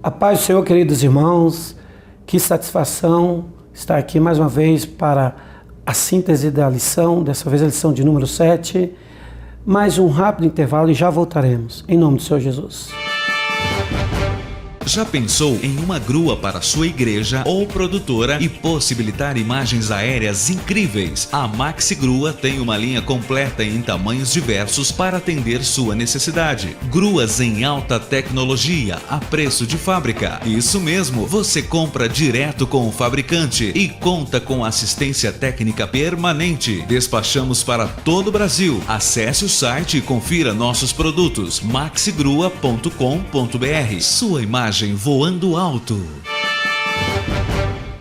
A paz do Senhor, queridos irmãos, que satisfação estar aqui mais uma vez para a síntese da lição, dessa vez a lição de número 7. Mais um rápido intervalo e já voltaremos, em nome do Senhor Jesus. Já pensou em uma grua para sua igreja ou produtora e possibilitar imagens aéreas incríveis? A Maxi Grua tem uma linha completa em tamanhos diversos para atender sua necessidade. Gruas em alta tecnologia, a preço de fábrica. Isso mesmo, você compra direto com o fabricante e conta com assistência técnica permanente. Despachamos para todo o Brasil. Acesse o site e confira nossos produtos. maxigrua.com.br. Sua imagem voando alto.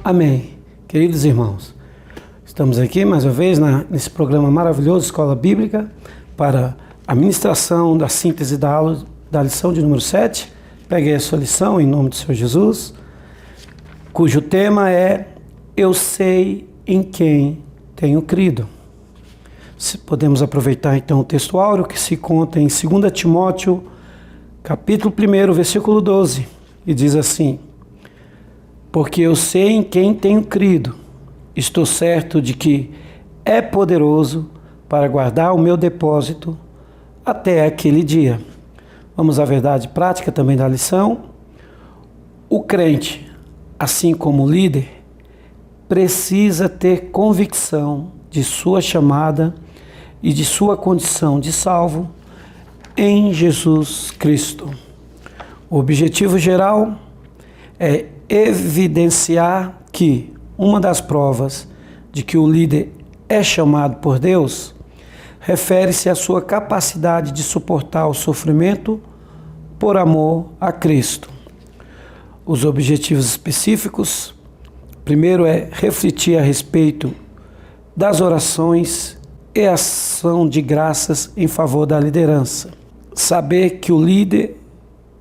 Amém. Queridos irmãos, estamos aqui mais uma vez nesse programa maravilhoso, Escola Bíblica, para a ministração da síntese da aula da lição de número 7. Peguei a sua lição em nome do Senhor Jesus, cujo tema é Eu sei em quem tenho crido. Podemos aproveitar então o texto áureo que se conta em 2 Timóteo, capítulo 1, versículo 12. E diz assim: porque eu sei em quem tenho crido, estou certo de que é poderoso para guardar o meu depósito até aquele dia. Vamos à verdade prática também da lição. O crente, assim como o líder, precisa ter convicção de sua chamada e de sua condição de salvo em Jesus Cristo. O objetivo geral é evidenciar que uma das provas de que o líder é chamado por Deus refere-se à sua capacidade de suportar o sofrimento por amor a Cristo. Os objetivos específicos: primeiro é refletir a respeito das orações e ação de graças em favor da liderança. Saber que o líder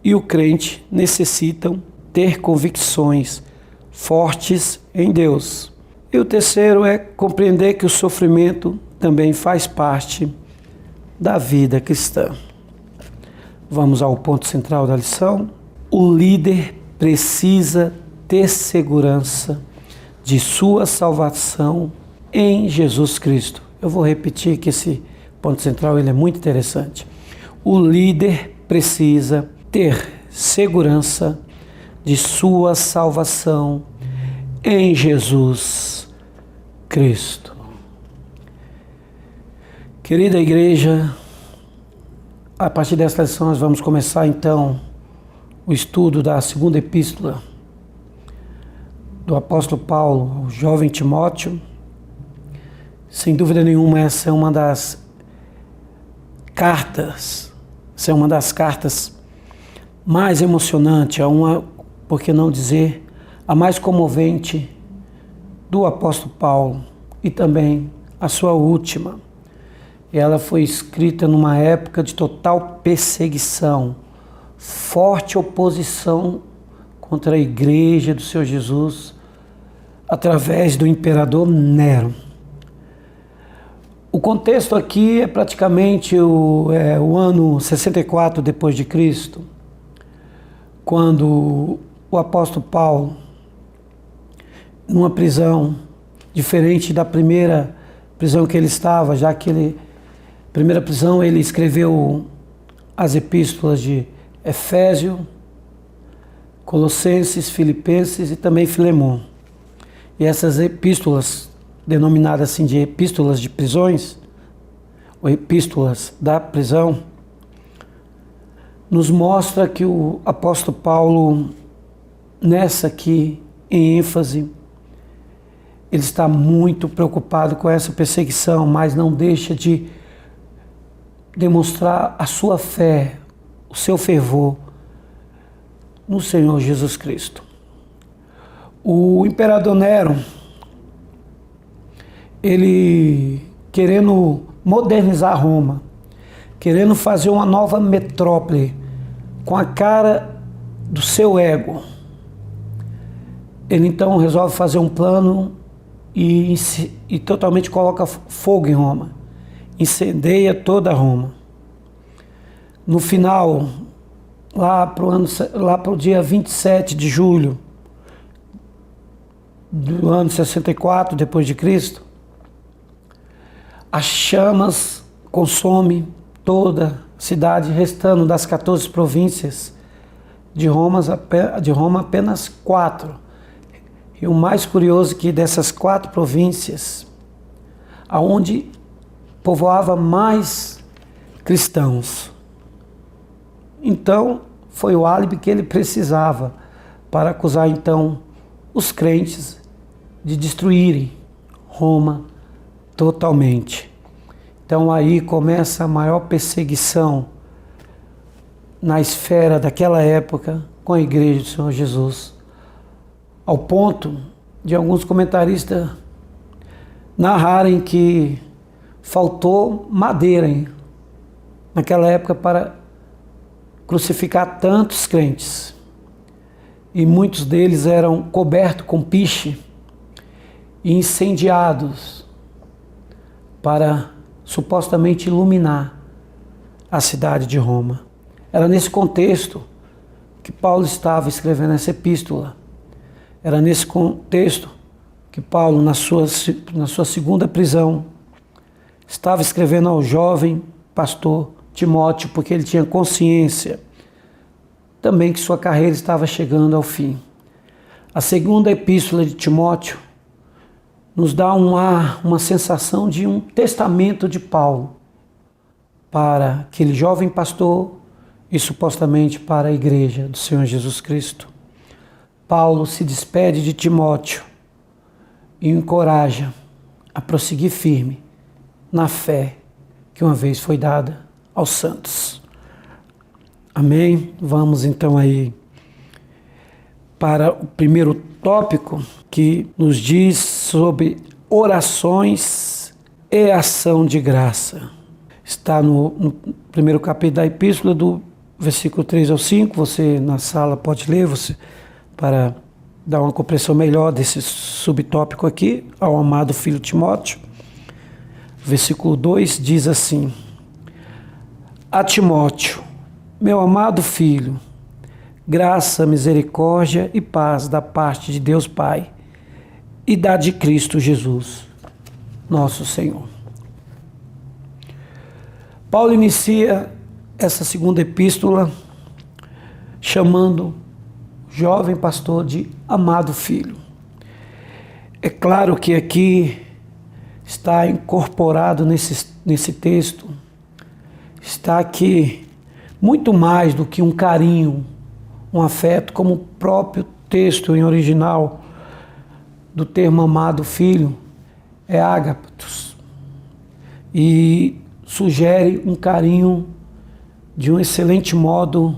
e o crente necessitam ter convicções fortes em Deus. E o terceiro é compreender que o sofrimento também faz parte da vida cristã. Vamos ao ponto central da lição. O líder precisa ter segurança de sua salvação em Jesus Cristo. Eu vou repetir que esse ponto central ele é muito interessante. O líder precisa ter segurança de sua salvação em Jesus Cristo. Querida igreja, a partir desta lição nós vamos começar então o estudo da segunda epístola do apóstolo Paulo ao jovem Timóteo. Sem dúvida nenhuma, essa é uma das cartas mais emocionante, por que não dizer, a mais comovente do apóstolo Paulo e também a sua última. Ela foi escrita numa época de total perseguição, forte oposição contra a igreja do Senhor Jesus através do imperador Nero. O contexto aqui é praticamente o ano 64 depois de Cristo, quando o apóstolo Paulo, numa prisão diferente da primeira prisão que ele estava, já que primeira prisão ele escreveu as epístolas de Efésio, Colossenses, Filipenses e também Filemão. E essas epístolas, denominadas assim de epístolas de prisões, ou epístolas da prisão, nos mostra que o apóstolo Paulo, nessa aqui, em ênfase, ele está muito preocupado com essa perseguição, mas não deixa de demonstrar a sua fé, o seu fervor no Senhor Jesus Cristo. O imperador Nero, ele querendo modernizar Roma, querendo fazer uma nova metrópole com a cara do seu ego, ele então resolve fazer um plano e totalmente coloca fogo em Roma, incendeia toda Roma. No final, lá para o dia 27 de julho do ano 64 depois de Cristo, as chamas consomem toda a cidade, restando das 14 províncias de Roma apenas 4. E o mais curioso é que dessas 4 províncias, aonde povoava mais cristãos. Então, foi o álibi que ele precisava para acusar então os crentes de destruírem Roma totalmente. Então aí começa a maior perseguição na esfera daquela época com a igreja do Senhor Jesus, ao ponto de alguns comentaristas narrarem que faltou madeira naquela época para crucificar tantos crentes. E muitos deles eram cobertos com piche e incendiados para supostamente iluminar a cidade de Roma. Era nesse contexto que Paulo estava escrevendo essa epístola. Era nesse contexto que Paulo, na sua segunda prisão, estava escrevendo ao jovem pastor Timóteo, porque ele tinha consciência também que sua carreira estava chegando ao fim. A segunda epístola de Timóteo nos dá uma sensação de um testamento de Paulo para aquele jovem pastor e supostamente para a igreja do Senhor Jesus Cristo. Paulo se despede de Timóteo e o encoraja a prosseguir firme na fé que uma vez foi dada aos santos. Amém? Vamos então aí para o primeiro tópico que nos diz sobre orações e ação de graça. Está no primeiro capítulo da epístola, do versículo 3 ao 5, você na sala pode ler, para dar uma compreensão melhor desse subtópico aqui, ao amado filho Timóteo. Versículo 2 diz assim: a Timóteo, meu amado filho, graça, misericórdia e paz da parte de Deus Pai e da de Cristo Jesus, nosso Senhor. Paulo inicia essa segunda epístola chamando o jovem pastor de amado filho. É claro que aqui está incorporado nesse texto, está aqui muito mais do que um carinho, um afeto, como o próprio texto em original do termo amado filho é ágapatos, e sugere um carinho de um excelente modo,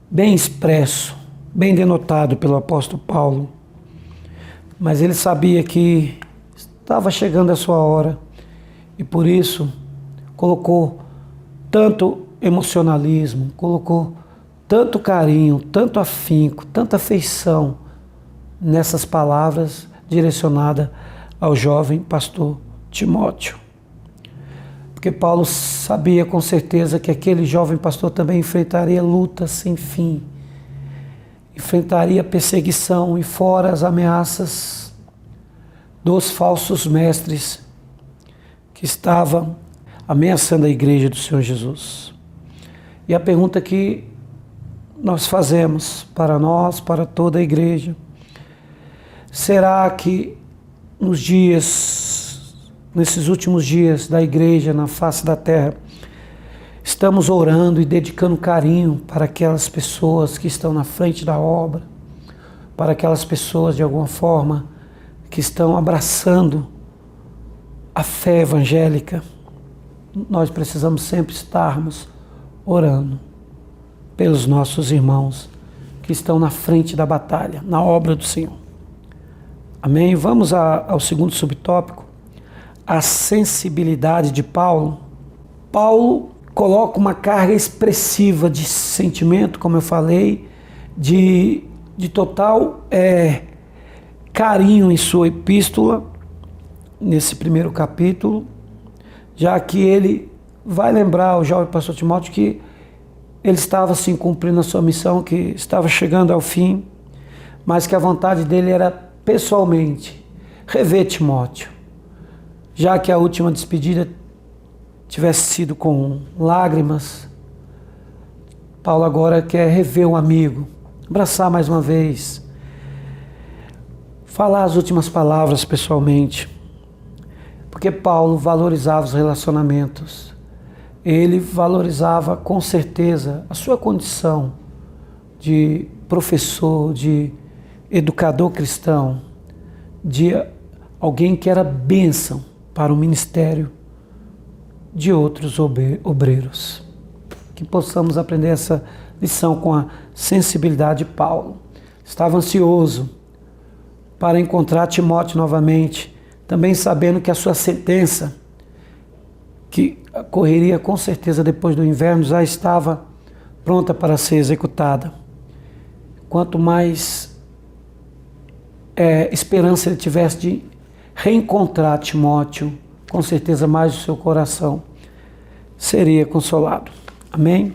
bem expresso, bem denotado pelo apóstolo Paulo. Mas ele sabia que estava chegando a sua hora e por isso colocou tanto emocionalismo, colocou tanto carinho, tanto afinco, tanta afeição nessas palavras direcionadas ao jovem pastor Timóteo. Porque Paulo sabia com certeza que aquele jovem pastor também enfrentaria lutas sem fim, enfrentaria perseguição e fora as ameaças dos falsos mestres que estavam ameaçando a igreja do Senhor Jesus. E a pergunta que nós fazemos para nós, para toda a igreja: será que nesses últimos dias da igreja na face da terra, estamos orando e dedicando carinho para aquelas pessoas que estão na frente da obra, para aquelas pessoas de alguma forma que estão abraçando a fé evangélica? Nós precisamos sempre estarmos orando pelos nossos irmãos que estão na frente da batalha, na obra do Senhor. Amém? Vamos ao segundo subtópico, a sensibilidade de Paulo. Paulo coloca uma carga expressiva de sentimento, como eu falei, de total carinho em sua epístola, nesse primeiro capítulo, já que ele vai lembrar ao jovem pastor Timóteo que ele estava sim cumprindo a sua missão, que estava chegando ao fim, mas que a vontade dele era pessoalmente rever Timóteo, já que a última despedida tivesse sido com lágrimas. Paulo agora quer rever um amigo, abraçar mais uma vez, falar as últimas palavras pessoalmente, porque Paulo valorizava os relacionamentos. Ele valorizava com certeza a sua condição de professor, de educador cristão, de alguém que era bênção para o ministério de outros obreiros. Que possamos aprender essa lição com a sensibilidade de Paulo. Estava ansioso para encontrar Timóteo novamente, também sabendo que a sua sentença, que correria com certeza depois do inverno, já estava pronta para ser executada. Quanto mais esperança ele tivesse de reencontrar Timóteo, com certeza mais o seu coração seria consolado. Amém?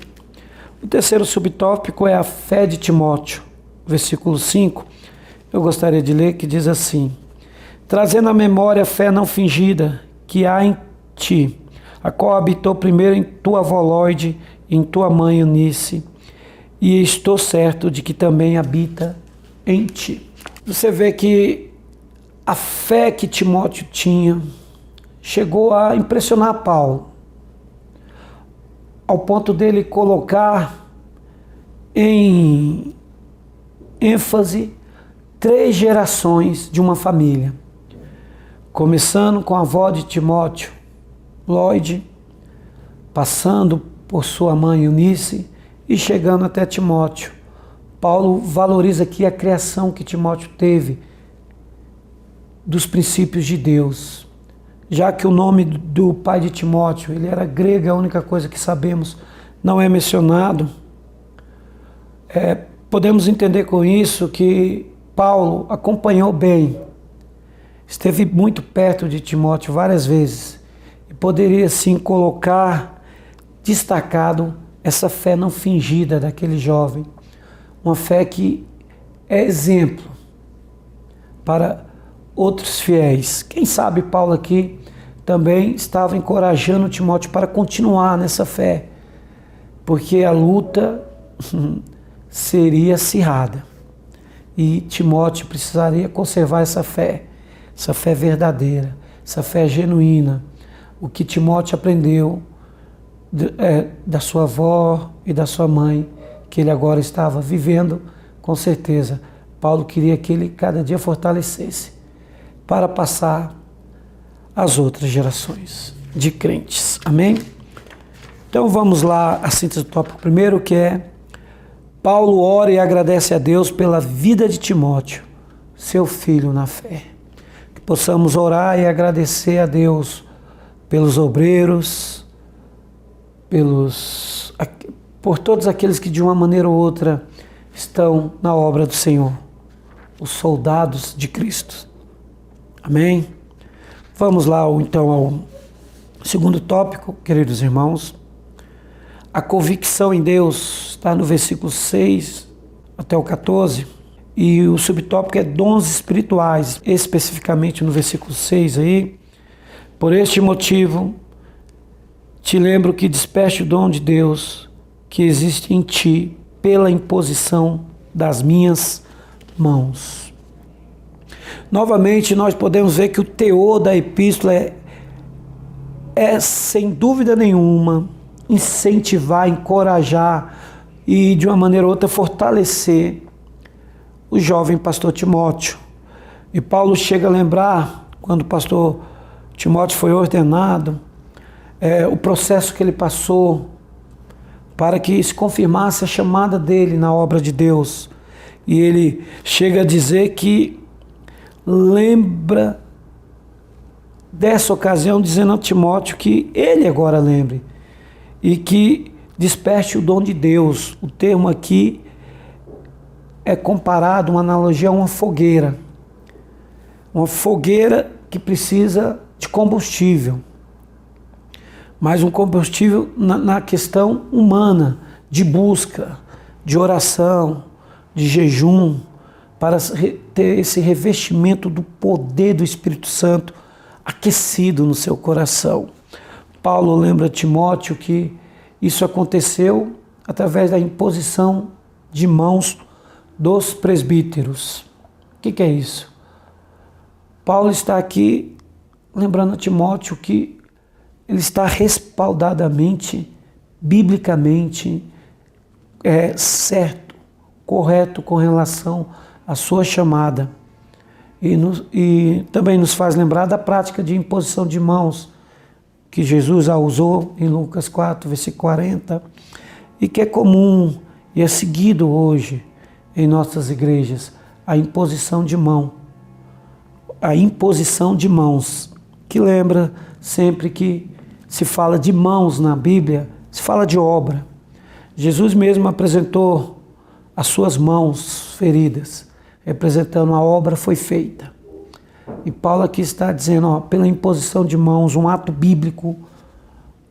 O terceiro subtópico é a fé de Timóteo. Versículo 5, eu gostaria de ler, que diz assim: trazendo à memória a fé não fingida que há em ti, a qual habitou primeiro em tua avó Lóide e em tua mãe Eunice, e estou certo de que também habita em ti. Você vê que a fé que Timóteo tinha chegou a impressionar Paulo, ao ponto dele colocar em ênfase 3 gerações de uma família, começando com a avó de Timóteo, Lóide, passando por sua mãe Eunice e chegando até Timóteo. Paulo valoriza aqui a criação que Timóteo teve dos princípios de Deus, já que o nome do pai de Timóteo, ele era grego, a única coisa que sabemos, não é mencionado. Podemos entender com isso que Paulo acompanhou bem, esteve muito perto de Timóteo várias vezes, e poderia sim colocar destacado essa fé não fingida daquele jovem, uma fé que é exemplo para outros fiéis. Quem sabe Paulo aqui também estava encorajando Timóteo para continuar nessa fé, porque a luta seria acirrada e Timóteo precisaria conservar essa fé verdadeira, essa fé genuína, o que Timóteo aprendeu da sua avó e da sua mãe, que ele agora estava vivendo, com certeza. Paulo queria que ele cada dia fortalecesse para passar às outras gerações de crentes. Amém? Então vamos lá, a síntese do tópico primeiro, que é: Paulo ora e agradece a Deus pela vida de Timóteo, seu filho na fé. Que possamos orar e agradecer a Deus pelos obreiros, por todos aqueles que de uma maneira ou outra estão na obra do Senhor, os soldados de Cristo. Amém? Vamos lá então ao segundo tópico, queridos irmãos. A convicção em Deus está no versículo 6 até o 14, e o subtópico é dons espirituais, especificamente no versículo 6 aí. Por este motivo, te lembro que despeste o dom de Deus que existe em ti pela imposição das minhas mãos. Novamente, nós podemos ver que o teor da epístola é sem dúvida nenhuma, incentivar, encorajar e, de uma maneira ou outra, fortalecer o jovem pastor Timóteo. E Paulo chega a lembrar, quando o pastor Timóteo foi ordenado, o processo que ele passou para que se confirmasse a chamada dele na obra de Deus. E ele chega a dizer que lembra dessa ocasião, dizendo a Timóteo que ele agora lembre e que desperte o dom de Deus. O termo aqui é comparado, uma analogia a uma fogueira que precisa de combustível, mas um combustível na questão humana, de busca, de oração, de jejum, para ter esse revestimento do poder do Espírito Santo aquecido no seu coração. Paulo lembra Timóteo que isso aconteceu através da imposição de mãos dos presbíteros. O que é isso? Paulo está aqui lembrando a Timóteo que ele está respaldadamente, biblicamente, certo, correto com relação à sua chamada. E também nos faz lembrar da prática de imposição de mãos, que Jesus a usou em Lucas 4, versículo 40, e que é comum e é seguido hoje em nossas igrejas, a imposição de mão. A imposição de mãos, que lembra sempre que se fala de mãos na Bíblia, se fala de obra. Jesus mesmo apresentou as suas mãos feridas, representando a obra foi feita. E Paulo aqui está dizendo, pela imposição de mãos, um ato bíblico,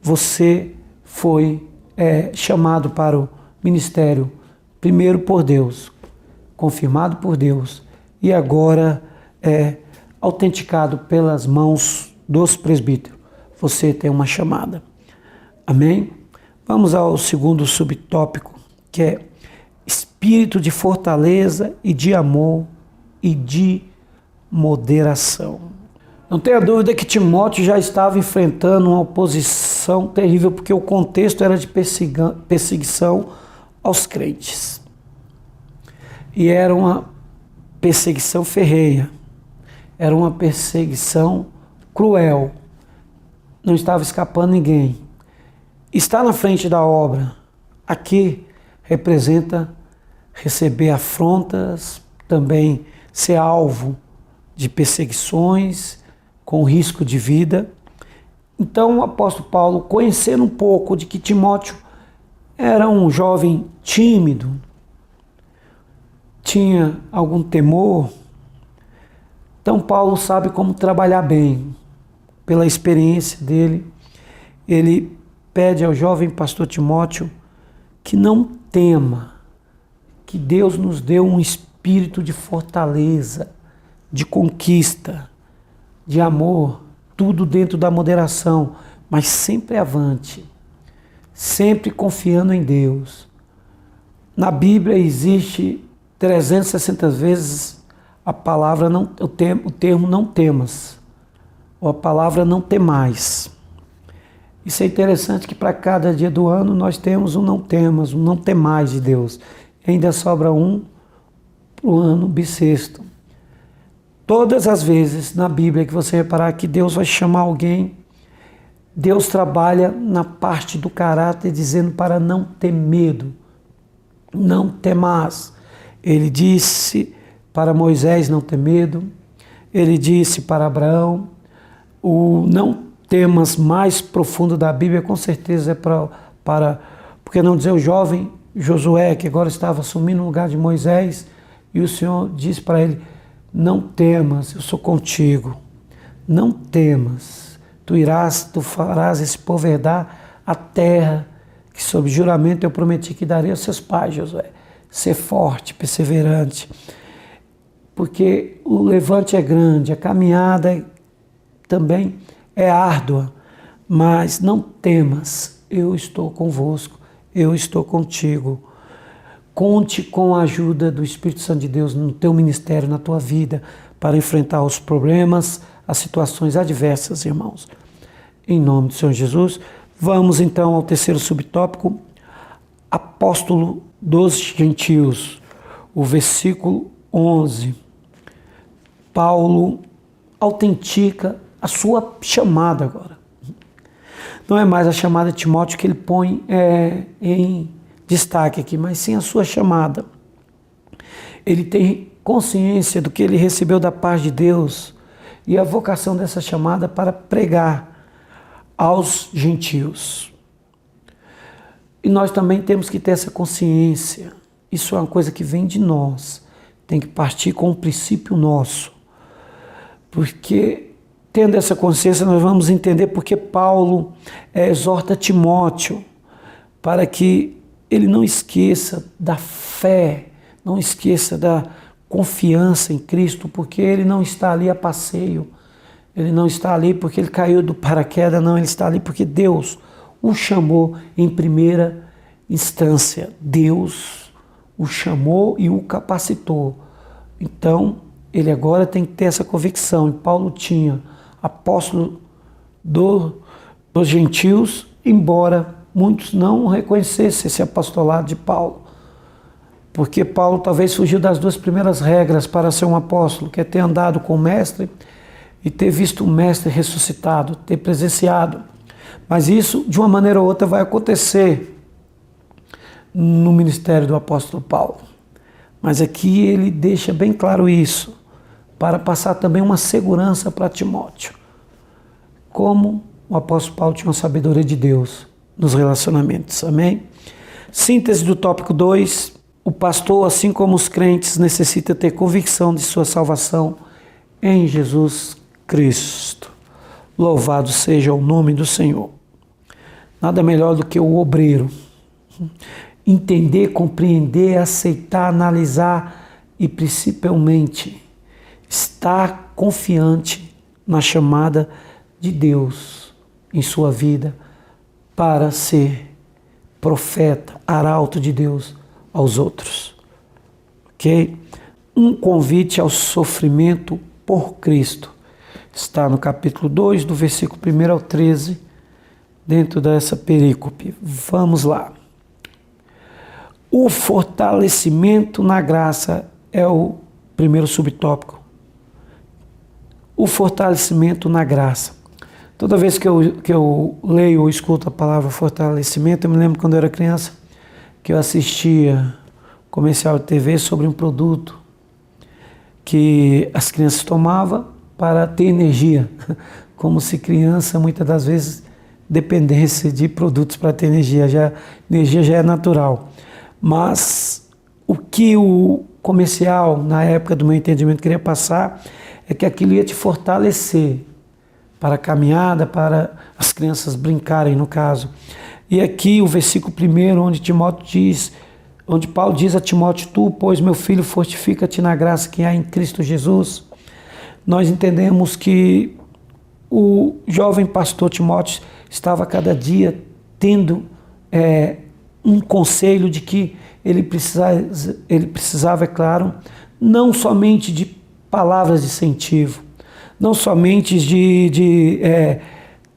você foi chamado para o ministério, primeiro por Deus, confirmado por Deus, e agora autenticado pelas mãos dos presbíteros. Você tem uma chamada. Amém? Vamos ao segundo subtópico, que é espírito de fortaleza e de amor e de moderação. Não tenha dúvida que Timóteo já estava enfrentando uma oposição terrível, porque o contexto era de perseguição aos crentes. E era uma perseguição ferrenha, era uma perseguição cruel, não estava escapando ninguém. Estar na frente da obra, aqui representa receber afrontas, também ser alvo de perseguições, com risco de vida. Então o apóstolo Paulo, conhecendo um pouco de que Timóteo era um jovem tímido, tinha algum temor, então Paulo sabe como trabalhar bem. Pela experiência dele, ele pede ao jovem pastor Timóteo que não tema, que Deus nos deu um espírito de fortaleza, de conquista, de amor, tudo dentro da moderação, mas sempre avante, sempre confiando em Deus. Na Bíblia existe 360 vezes a palavra o termo não temas, ou a palavra não temais. Isso é interessante, que para cada dia do ano nós temos um não temas, um não temais de Deus. E ainda sobra um para o ano bissexto. Todas as vezes na Bíblia que você reparar que Deus vai chamar alguém, Deus trabalha na parte do caráter, dizendo para não ter medo, não temás. Ele disse para Moisés não ter medo, ele disse para Abraão. O não temas mais profundo da Bíblia, com certeza, é para, por que não dizer, o jovem Josué, que agora estava assumindo o lugar de Moisés, e o Senhor disse para ele, não temas, eu sou contigo, não temas, tu farás esse povo herdar a terra, que sob juramento eu prometi que daria aos seus pais, Josué. Ser forte, perseverante, porque o levante é grande, a caminhada também é árdua, mas não temas, eu estou convosco, eu estou contigo. Conte com a ajuda do Espírito Santo de Deus no teu ministério, na tua vida, para enfrentar os problemas, as situações adversas, irmãos. Em nome do Senhor Jesus, vamos então ao terceiro subtópico, apóstolo dos gentios, o versículo 11. Paulo autentica a sua chamada agora. Não é mais a chamada de Timóteo que ele põe em destaque aqui, mas sim a sua chamada. Ele tem consciência do que ele recebeu da paz de Deus e a vocação dessa chamada para pregar aos gentios. E nós também temos que ter essa consciência. Isso é uma coisa que vem de nós. Tem que partir com um princípio nosso. Porque, tendo essa consciência, nós vamos entender porque Paulo exorta Timóteo para que ele não esqueça da fé, não esqueça da confiança em Cristo, porque ele não está ali a passeio, ele não está ali porque ele caiu do paraquedas, não, ele está ali porque Deus o chamou em primeira instância. Deus o chamou e o capacitou. Então, ele agora tem que ter essa convicção, e Paulo tinha, apóstolo dos gentios, embora muitos não reconhecessem esse apostolado de Paulo, porque Paulo talvez fugiu das duas primeiras regras para ser um apóstolo, que é ter andado com o mestre e ter visto o mestre ressuscitado, ter presenciado. Mas isso, de uma maneira ou outra, vai acontecer no ministério do apóstolo Paulo. Mas aqui ele deixa bem claro isso, para passar também uma segurança para Timóteo. Como o apóstolo Paulo tinha uma sabedoria de Deus nos relacionamentos, amém? Síntese do tópico 2, o pastor, assim como os crentes, necessita ter convicção de sua salvação em Jesus Cristo. Louvado seja o nome do Senhor. Nada melhor do que o obreiro entender, compreender, aceitar, analisar e principalmente estar confiante na chamada de Deus em sua vida para ser profeta, arauto de Deus aos outros. Ok? Um convite ao sofrimento por Cristo. Está no capítulo 2, do versículo 1 ao 13, dentro dessa perícope. Vamos lá. O fortalecimento na graça é o primeiro subtópico. O fortalecimento na graça. Toda vez que eu leio ou escuto a palavra fortalecimento, eu me lembro quando eu era criança, que eu assistia comercial de TV sobre um produto que as crianças tomavam para ter energia, como se criança muitas das vezes dependesse de produtos para ter energia, energia já é natural. Mas o que o comercial, na época do meu entendimento, queria passar é que aquilo ia te fortalecer para a caminhada, para as crianças brincarem, no caso. E aqui o versículo 1, onde Paulo diz a Timóteo: tu, pois, meu filho, fortifica-te na graça que há em Cristo Jesus. Nós entendemos que o jovem pastor Timóteo estava cada dia tendo um conselho de que ele precisava, é claro, não somente de palavras de incentivo, não somente de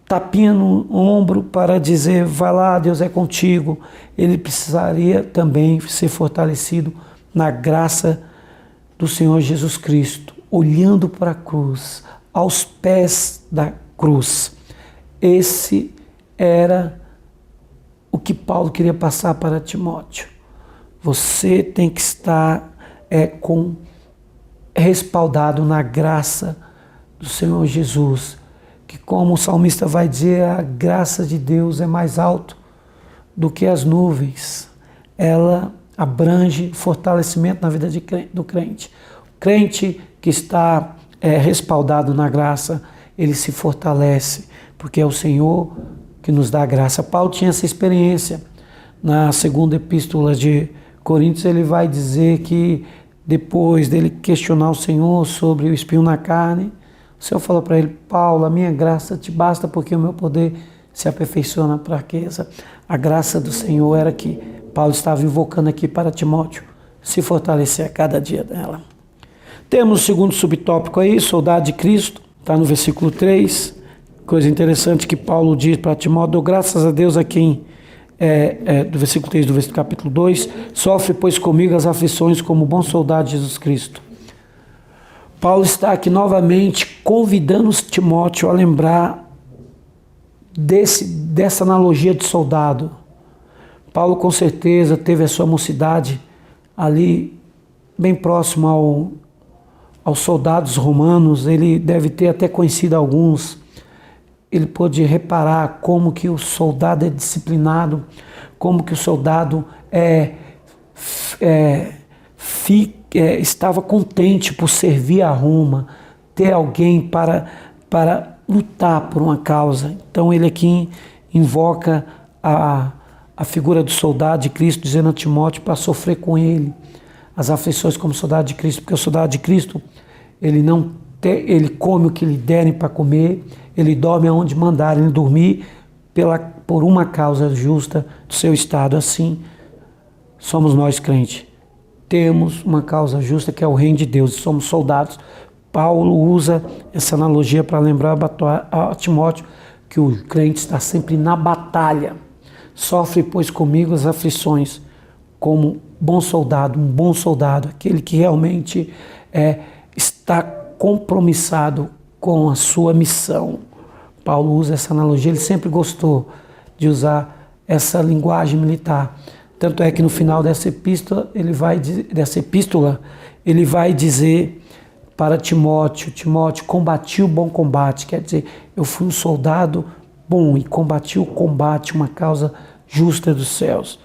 tapinha no ombro para dizer, vai lá, Deus é contigo. Ele precisaria também ser fortalecido na graça do Senhor Jesus Cristo, olhando para a cruz, aos pés da cruz. Esse era o que Paulo queria passar para Timóteo. Você tem que estar respaldado na graça do Senhor Jesus, que, como o salmista vai dizer, a graça de Deus é mais alto do que as nuvens. Ela abrange fortalecimento na vida do crente. O crente que está respaldado na graça, ele se fortalece, porque é o Senhor que nos dá a graça. Paulo tinha essa experiência. Na segunda epístola de Coríntios, ele vai dizer que depois dele questionar o Senhor sobre o espinho na carne, o Senhor falou para ele: Paulo, a minha graça te basta, porque o meu poder se aperfeiçoa na fraqueza. A graça do Senhor era que Paulo estava invocando aqui para Timóteo se fortalecer a cada dia dela. Temos o segundo subtópico aí, soldado de Cristo, está no versículo 3. Coisa interessante que Paulo diz para Timóteo: dou graças a Deus a quem, do versículo 3 do capítulo 2, sofre, pois, comigo as aflições como bom soldado de Jesus Cristo. Paulo está aqui novamente convidando Timóteo a lembrar dessa analogia de soldado. Paulo com certeza teve a sua mocidade ali bem próximo aos soldados romanos. Ele deve ter até conhecido alguns. Ele pôde reparar como que o soldado é disciplinado, como que o soldado estava contente por servir a Roma, ter alguém para lutar por uma causa. Então ele aqui invoca a a figura do soldado de Cristo, dizendo a Timóteo para sofrer com ele as aflições como soldado de Cristo, porque o soldado de Cristo, ele come o que lhe derem para comer, ele dorme aonde mandarem ele dormir por uma causa justa do seu estado. Assim somos nós crentes. Temos uma causa justa que é o reino de Deus, somos soldados. Paulo usa essa analogia para lembrar a Timóteo que o crente está sempre na batalha. Sofre, pois, comigo as aflições como um bom soldado, aquele que realmente está compromissado com a sua missão. Paulo usa essa analogia, ele sempre gostou de usar essa linguagem militar. Tanto é que no final dessa epístola, ele vai dizer para Timóteo, combati o bom combate, quer dizer, eu fui um soldado bom e combati o combate, uma causa justa dos céus.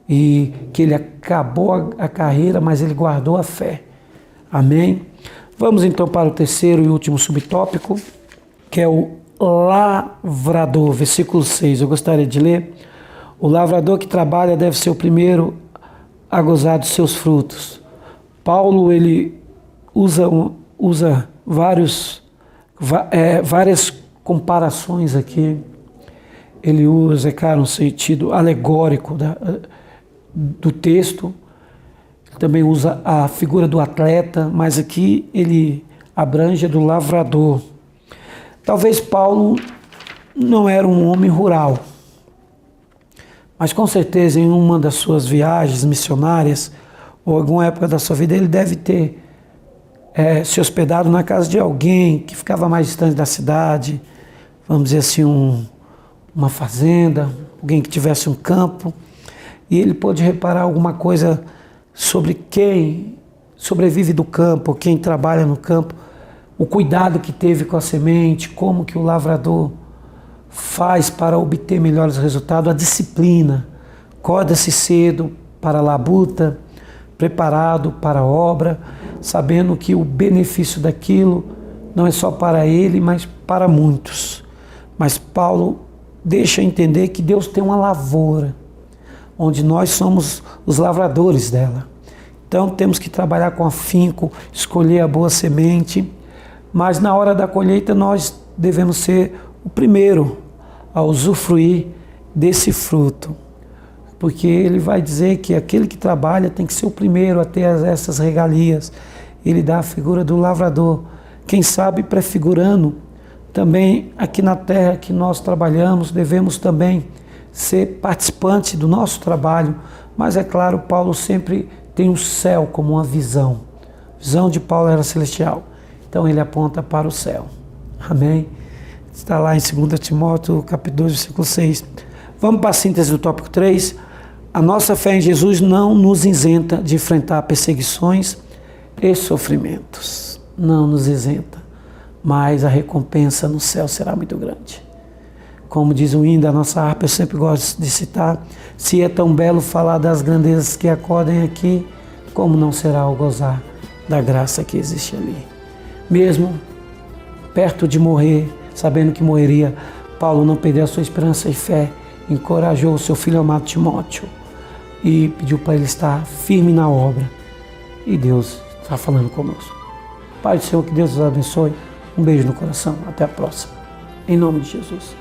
E que ele acabou a carreira, mas ele guardou a fé. Amém? Vamos então para o terceiro e último subtópico, que é o lavrador, versículo 6. Eu gostaria de ler. O lavrador que trabalha deve ser o primeiro a gozar dos seus frutos. Paulo, ele usa várias comparações aqui. Ele usa, um sentido alegórico do texto. Ele também usa a figura do atleta, mas aqui ele abrange a do lavrador. Talvez Paulo não era um homem rural, mas com certeza em uma das suas viagens missionárias, ou alguma época da sua vida, ele deve ter se hospedado na casa de alguém que ficava mais distante da cidade, vamos dizer assim, uma fazenda, alguém que tivesse um campo, e ele pôde reparar alguma coisa sobre quem sobrevive do campo, quem trabalha no campo, o cuidado que teve com a semente, como que o lavrador faz para obter melhores resultados, a disciplina, acorda-se cedo para a labuta, preparado para a obra, sabendo que o benefício daquilo não é só para ele, mas para muitos. Mas Paulo deixa entender que Deus tem uma lavoura, onde nós somos os lavradores dela. Então temos que trabalhar com afinco, escolher a boa semente, mas na hora da colheita nós devemos ser o primeiro a usufruir desse fruto. Porque ele vai dizer que aquele que trabalha tem que ser o primeiro a ter essas regalias. Ele dá a figura do lavrador, quem sabe prefigurando também aqui na terra que nós trabalhamos, devemos também ser participantes do nosso trabalho. Mas é claro, Paulo sempre tem o céu como uma visão. A visão de Paulo era celestial, então ele aponta para o céu. Amém? Está lá em 2 Timóteo, capítulo 2, versículo 6. Vamos para a síntese do tópico 3. A nossa fé em Jesus não nos isenta de enfrentar perseguições e sofrimentos. Não nos isenta, mas a recompensa no céu será muito grande. Como diz o hino da nossa harpa, eu sempre gosto de citar: se é tão belo falar das grandezas que acodem aqui, como não será o gozar da graça que existe ali. Mesmo perto de morrer, sabendo que morreria, Paulo não perdeu a sua esperança e fé, encorajou o seu filho amado Timóteo e pediu para ele estar firme na obra. E Deus está falando conosco. Pai do Senhor, que Deus os abençoe. Um beijo no coração. Até a próxima. Em nome de Jesus.